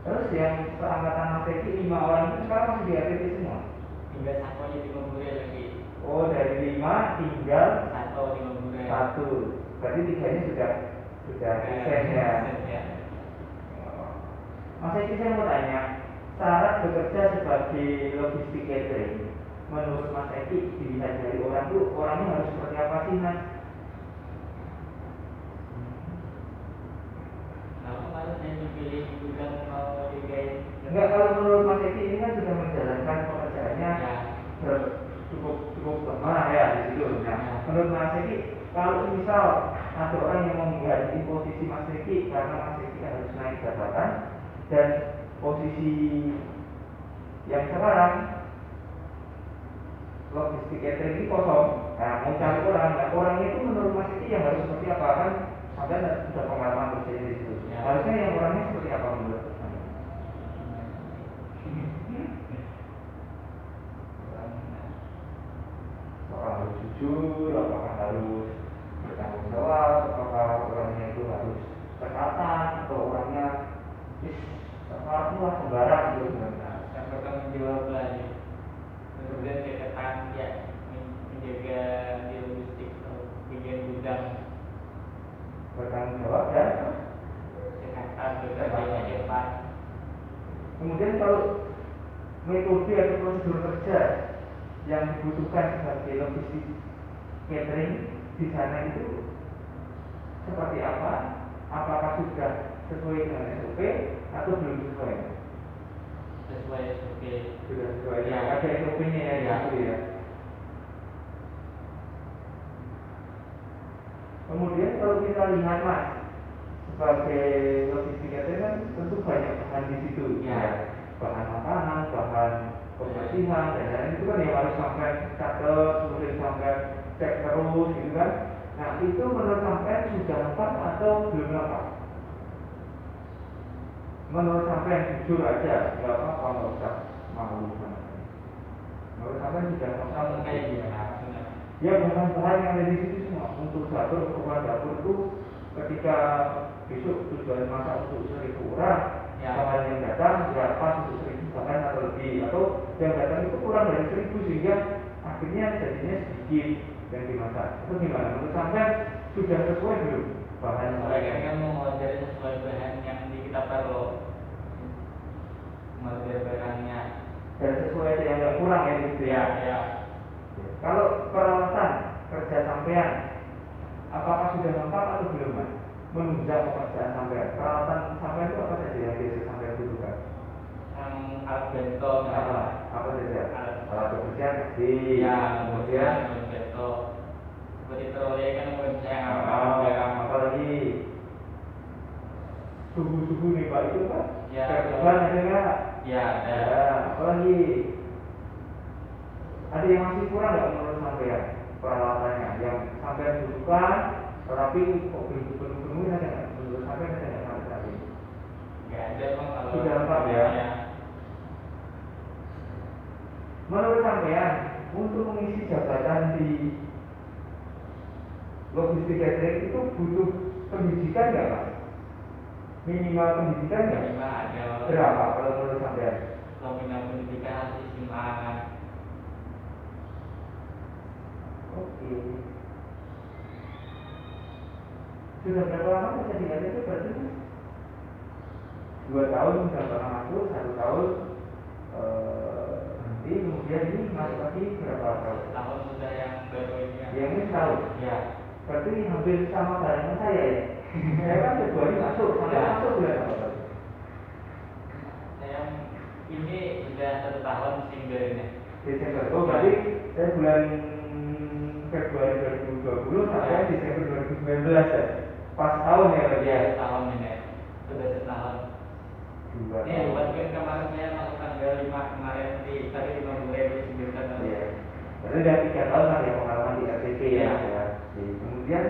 Terus yang seangkatan Mas Eki 5 orang itu sekarang masih di APT semua? Tinggal satu aja di Membure lagi. Oh, dari 5 tinggal Satu di Membure. 1. Berarti 3-nya sudah resign ya. Ya. Mas Eki, saya mau tanya, syarat bekerja sebagai logistik catering menurut Mas Eki dilihat dari orang tuh orangnya harus seperti apa sih Mas? Aku harus yang dipilih bukan mau digaji. Enggak, kalau menurut Mas Eki ini kan sudah menjalankan pekerjaannya Ya. cukup lama ya di situ. Nah, menurut Mas Eki, kalau misal ada orang yang mengganti posisi Mas Eki karena Mas Eki harus naik jabatan dan posisi yang sekarang logistik catering ini kosong, nah mau cari orang, nah orang itu menurut Mas Eki yang harus seperti apa kan? Anda sudah pengalaman bekerja di situ. Ya. Harusnya yang orangnya seperti apa menurut Anda? Apakah harus jujur, apakah harus bertanggung jawab, apakah orangnya itu harus tertata, atau orangnya sekarang lah sembarang gitu sebenarnya. Yang bertanggung jawab lagi. Kemudian deketan ya menjaga di logistik bagian gudang. Bertanggung jawab dan Kesehatan bekerja di depan. kemudian kalau metode atau prosedur kerja yang dibutuhkan sebagai logistik catering di sana itu seperti apa? Apakah sudah sesuai dengan SOP atau belum sesuai? Sesuai SOP. Sudah sesuai. Ya. Ada SOP-nya ya, Ya. gitu ya. Kemudian kalau kita lihat Mas, sebagai logistik catering kan tentu banyak bahan di situ. Ya. Bahan makanan, bahan pembersihan dan lain-lain itu kan yang harus sampai catat, kemudian sampai cek terus gitu kan. Nah itu menurut sampai sudah lengkap atau belum lengkap? Menurut sampai jujur aja, nggak apa-apa, nggak usah malu. Menurut sampai sudah lengkap Kayak gimana maksudnya? ya bahan-bahan yang ada di situ semua untuk dapur, keperluan dapur itu ketika besok tujuan masak untuk 1.000 orang, Ya. bahan yang datang ya pas untuk 1.000 bahkan atau lebih, atau yang datang itu kurang dari 1.000 sehingga akhirnya jadinya sedikit yang dimasak. Itu gimana? Menurut sampai sudah sesuai belum bahan? Mereka kan mau ngajari sesuai bahan yang kita perlu. Mengajar bahannya. Dan sesuai yang nggak kurang ya gitu ya. Ya. Kalau peralatan kerja sampean, apakah sudah lengkap atau belum Mas? Menunjang pekerjaan sampean. Peralatan sampean itu apa saja yang biasa sampean butuhkan? Yang alat bento Apa saja? Alat kebersihan ya, kemudian alat bento. Seperti troli kan yang apa lagi? Suhu nih Pak itu Pak? Ya. Kebersihan ada nggak? Ya, ada. Ya, apa lagi? Ada yang masih kurang nggak menurut sampean peralatannya yang sampean butuhkan, tetapi kok belum penuh ada nggak? Menurut sampean ada nggak sampai saat ini? Nggak ada Bang, kalau Sudah lengkap ya? Menurut sampean untuk mengisi jabatan di logistik catering itu butuh pendidikan nggak Mas? Minimal pendidikan nggak? Minimal ada. Berapa kalau menurut sampean? Nominal pendidikan harus SMA kan. Oke. Sudah berapa lama kerja di RTP berarti? 2 tahun sudah pernah masuk, 1 tahun nanti kemudian ini masuk lagi berapa tahun? Tahun sudah yang baru ini. Yang ini tahun? Ya. Berarti hampir sama barengan saya ya? Saya kan Februari masuk, sampai Ya. masuk bulan apa? Saya ini sudah 1 tahun singgurnya. Desember. Oh berarti saya bulan Februari 2020 sampai Desember 2019 ya? Pas tahun ya berarti ya? Tahun ini sudah setahun. 2 Ini buat kemarin saya masuk tanggal 5 kemarin di tadi 5 bulan di Singgurkan. Iya. Berarti udah 3 tahun lah ya pengalaman di RTP ya. Iya. Kemudian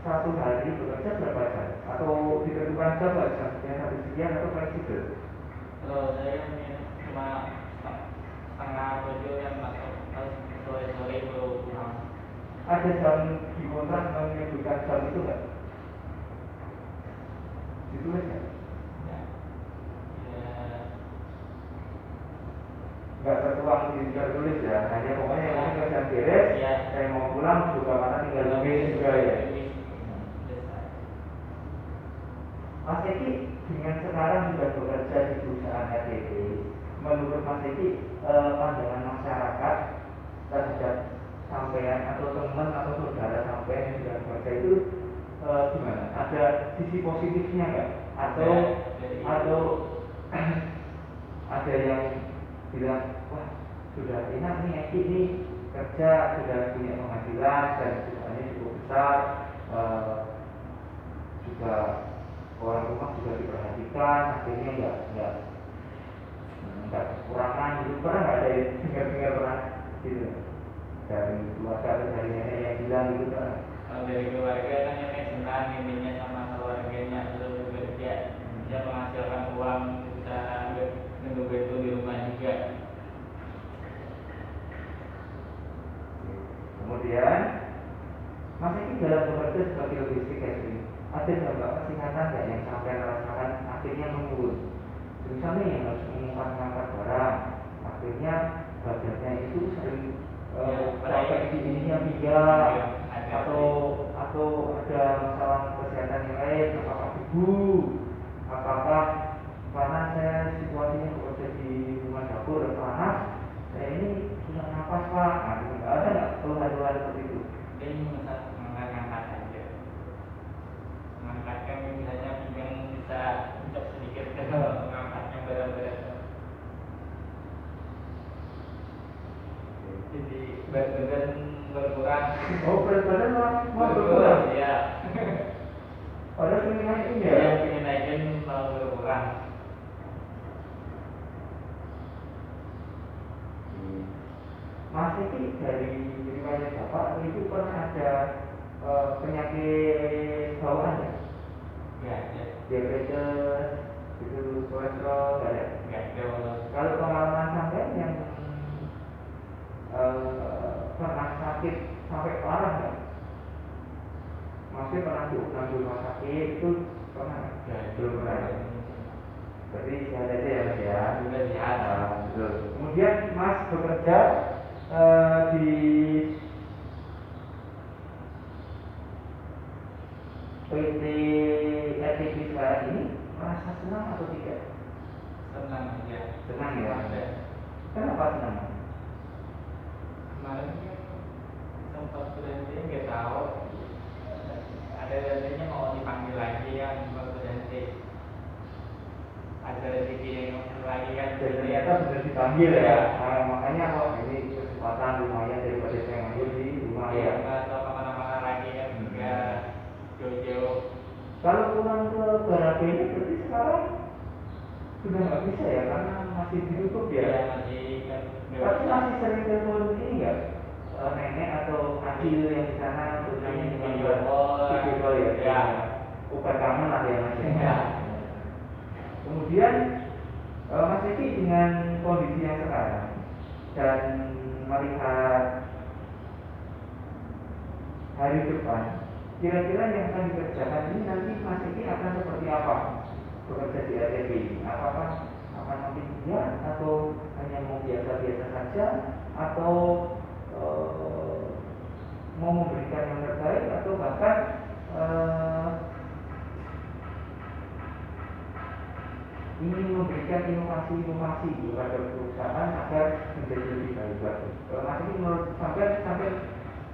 satu hari bekerja berapa jam? Atau ditentukan jam nggak jamnya satu sekian atau fleksibel? Kalau saya ini cuma setengah 7 yang masuk sore-sore baru pulang. Ada jam di kontrak menyebutkan jam itu nggak? Ditulis nggak? Nggak tertuang di tertulis ya, hanya pokoknya yang ini kerjaan beres, saya mau pulang juga mana tinggal lebih juga ya. Mas Eki dengan sekarang sudah bekerja di perusahaan RTP, menurut Mas Eki pandangan masyarakat terhadap sampean atau teman atau saudara sampean yang sudah bekerja itu gimana? Ada sisi positifnya nggak? Atau ada yang bilang wah sudah enak nih Eki ini kerja sudah punya penghasilan dan perusahaannya cukup besar, juga orang rumah juga diperhatikan, akhirnya nggak kekurangan gitu. Pernah nggak ada dengar pernah gitu dari keluarga atau dari nenek yang bilang gitu pernah? Kalau dari keluarga kan nenek senang intinya sama keluarganya terus bekerja bisa menghasilkan uang bisa ngebantu di rumah juga. Kemudian Mas ini dalam bekerja sebagai logistik catering ada dampak kesehatan nggak yang sampai rasakan akhirnya menurun? Misalnya yang harus mengangkat barang, akhirnya badannya itu sering sampai di ininya pinggang, atau ada masalah kesehatan yang lain, apakah debu, apakah karena saya situasinya bekerja di rumah dapur dan panas, saya ini susah nafas pak, ada nggak keluhan-keluhan seperti itu? Ini mengangkat aja, mengangkatkan misalnya pinggang bisa untuk sedikit mengangkatnya berat-berat. Jadi berat badan berkurang. Oh berat badan mau berkurang? Ya. Padahal pengen naikin ya? Yang pengen naikin mau berkurang. Mas ini dari riwayat bapak itu pernah ada penyakit bawaan ya? Ya, ya. Diabetes, itu kolesterol, nggak ada? Nggak ada. Kalau pengalaman sampai yang pernah sakit sampai parah nggak? Masih pernah diundang di rumah sakit itu pernah nggak? Ya, belum pernah. Berarti sehat aja ya Mas ya? Sudah sehat. Betul. Kemudian Mas bekerja di PT RTP sekarang ini merasa senang atau tidak? Senang ya. Senang ya? Ada. Kenapa senang? Kemarin sempat berhenti nggak tahu. Ada rasanya mau dipanggil lagi yang berhenti. Ada rezeki yang lagi kan. Dan ternyata sudah dipanggil ya. Makanya kok ini kesempatan lumayan daripada saya nganggur di rumah ya. Atau kemana-mana lagi kan juga jauh-jauh. Kalau pulang ke Barabe ini berarti sekarang sudah nggak bisa ya karena masih ditutup ya. Ya masih kan. Tapi masih sering telepon ini nggak nenek atau adil yang di sana untuk nanya video call ya. Ya. Bukan kangen lah ya Mas. Ya. Kemudian Mas Eki dengan kondisi yang sekarang dan melihat hari depan, kira-kira yang akan dikerjakan ini nanti Mas Eki akan seperti apa bekerja di RTP? Apakah akan makin giat atau hanya mau biasa-biasa saja atau mau memberikan yang terbaik atau bahkan memberikan inovasi-inovasi kepada perusahaan agar menjadi lebih baik. Kalau Mas ini menurut sampai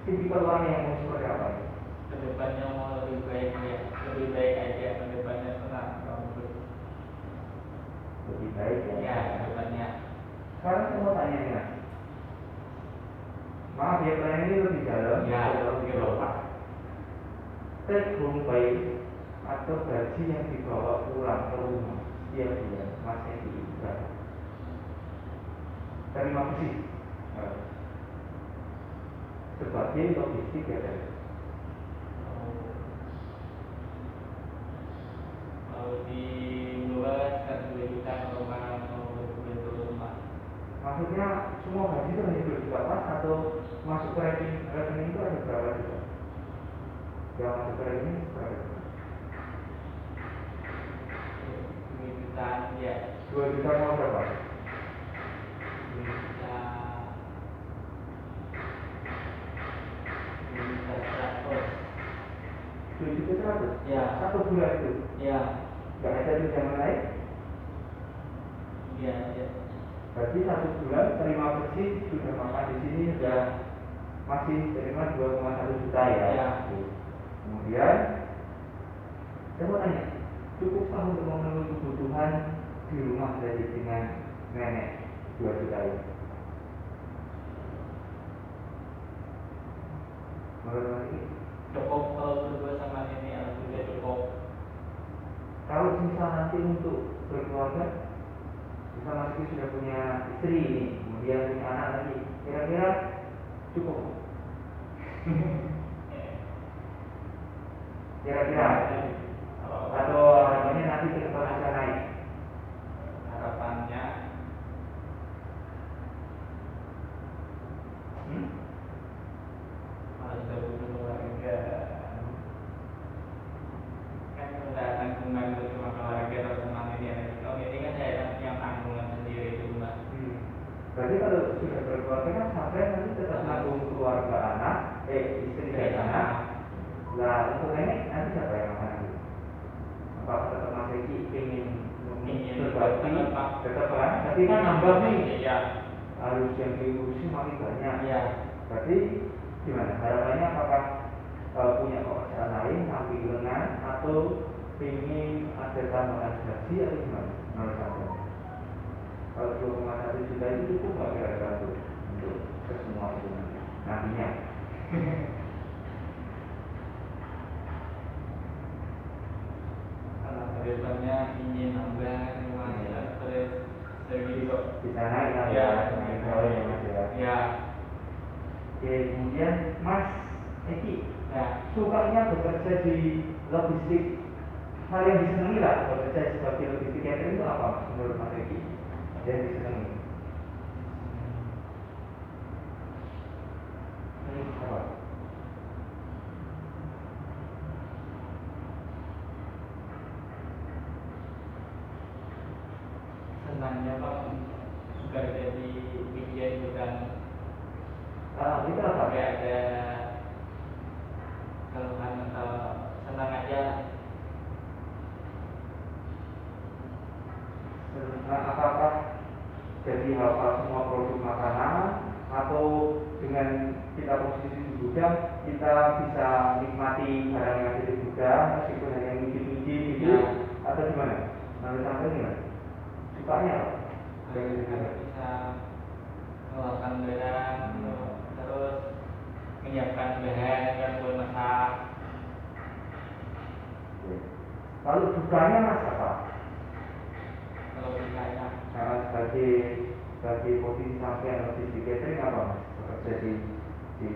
tipikal orang yang mau seperti apa ya? Kedepannya mau lebih baik ya, lebih baik aja kedepannya tenang Lebih baik ya? Ya, kedepannya. Sekarang saya mau tanya nih Mas. Maaf ya, pertanyaan ini lebih dalam. Ya, lebih dalam. Take home pay atau gaji yang dibawa pulang ke rumah setiap bulan Mas Edi berapa? Terima kasih. Sebagai logistik ya tadi. Kalau di luar kan 2 juta rumah mau rumah. Maksudnya semua gaji itu hanya 2 juta Mas atau masuk ke rekening itu ada berapa juta? Yang masuk ke rekening berapa juta? 2 juta ya. 2 juta mau berapa? 2 juta 2 juta 100? Ya. Satu bulan itu? Ya. Gak ada tunjangan lain? Iya, ya. Berarti 1 bulan terima bersih sudah makan di sini sudah masih terima 2,1 juta ya? Ya. Kemudian saya mau tanya, cukupkah untuk memenuhi kebutuhan di rumah dari dengan nenek 2 juta ini? Menurut Mas ini? Cukup kalau berdua sama ini alhamdulillah cukup. Kalau misal nanti untuk berkeluarga, misal Mas ini sudah punya istri ini, kemudian punya anak lagi, kira-kira cukup? Kira-kira? Atau harapannya nanti ke depan bisa naik? Harapannya ada keluarga kan udah tanggungan bersama keluarga atau sama ini kan saya yang tanggungan sendiri di rumah. Berarti kalau sudah berkeluarga kan sampai nanti tetap nanggung keluarga anak, istri dan anak. Lah untuk nenek nanti siapa yang makan? Apakah tetap Mas Eki ingin berbagi tetap kan? Tapi kan nambah nih. Iya. Harus yang diurusi makin banyak. Iya. Berarti gimana? Harapannya apakah punya pekerjaan lain sampingan atau ingin ada tambahan gaji atau gimana? Menurut Anda? Kalau 2,1 juta itu cukup nggak kira-kira untuk ke semua itu nantinya? Kalau kedepannya ingin nambah rumah terus lagi kok Di sana ya, ya, ya Mas ya. Ya. Oke, kemudian Mas Eki, Ya. sukanya bekerja di logistik, hal yang disenangi lah bekerja sebagai logistik catering itu apa Mas menurut Mas Eki? Yang disenangi? Apa? Senangnya Pak kerja di media itu kan Itu apa? sampai ada keluhan atau senang aja. Apakah jadi hafal semua produk makanan atau dengan kita posisi di gudang kita bisa nikmati barang yang ada di gudang meskipun hanya minjem-minjem gitu atau gimana? Menurut Anda gimana? Sukanya apa? Bisa mengeluarkan barang terus menyiapkan bahan yang buat masak. Lalu dukanya Mas apa? Kalau bisanya Sebagai posisi sampai logistik catering apa Mas? Bekerja di